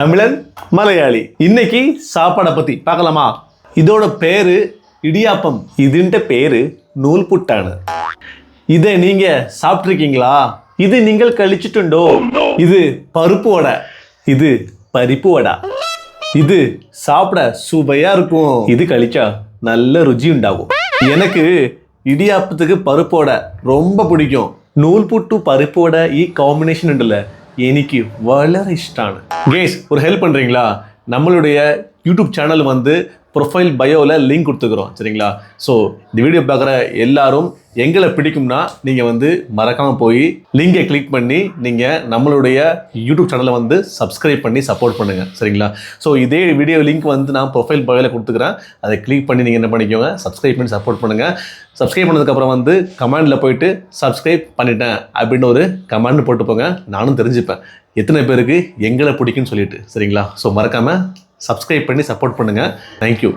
தமிழன் மலையாளி. இன்னைக்கு சாப்பாடை பத்தி பார்க்கலாமா? இதோட பேரு இடியாப்பம். இதுன்ற பேரு நூல் புட்டாണ്. இதை நீங்க சாப்பிட்ருக்கீங்களா? இது நீங்கள் கழிச்சிட்டுண்டோ? இது பருப்பு வடை, இது பருப்பு வடை. இது சாப்பிட சுவையா இருக்கும். இது கழிச்சா நல்ல ருச்சி உண்டாகும். எனக்கு இடியாப்பத்துக்கு பருப்பு வடை ரொம்ப பிடிக்கும். നൂൽപുട്ടു പരിപ്പ് വട ഈ കോമ്പിനേഷൻ ഉണ്ടല്ലോ, എനിക്ക് വളരെ ഇഷ്ടമാണ്. கேஸ் ஒரு ஹெல்ப் பண்ணுறீங்களா? நம்மளுடைய யூடியூப் சேனல் வந்து ப்ரொஃபைல் பயோவில் லிங்க் கொடுத்துக்கிறோம், சரிங்களா? ஸோ இந்த வீடியோ பார்க்குற எல்லாரும் எங்களை பிடிக்கும்னா நீங்கள் வந்து மறக்காமல் போய் லிங்கை கிளிக் பண்ணி நீங்கள் நம்மளுடைய யூடியூப் சேனலை வந்து சப்ஸ்கிரைப் பண்ணி சப்போர்ட் பண்ணுங்கள், சரிங்களா? ஸோ இதே வீடியோ லிங்க் வந்து நான் ப்ரொஃபைல் பயோவில் கொடுத்துக்கிறேன். அதை கிளிக் பண்ணி நீங்கள் என்ன பண்ணிக்கோங்க, சப்ஸ்கிரைப் பண்ணி சப்போர்ட் பண்ணுங்கள். சப்ஸ்கிரைப் பண்ணதுக்கப்புறம் வந்து கமெண்டில் போயிட்டு சப்ஸ்கிரைப் பண்ணிட்டேன் அப்படின்னு ஒரு கமெண்ட் போட்டு போங்க. நானும் தெரிஞ்சுப்பேன் எத்தனை பேருக்கு எங்களை பிடிக்குன்னு சொல்லிட்டு, சரிங்களா? ஸோ மறக்காமல் சப்ஸ்கிரைப் பண்ணி சப்போர்ட் பண்ணுங்கள். தேங்க்யூ.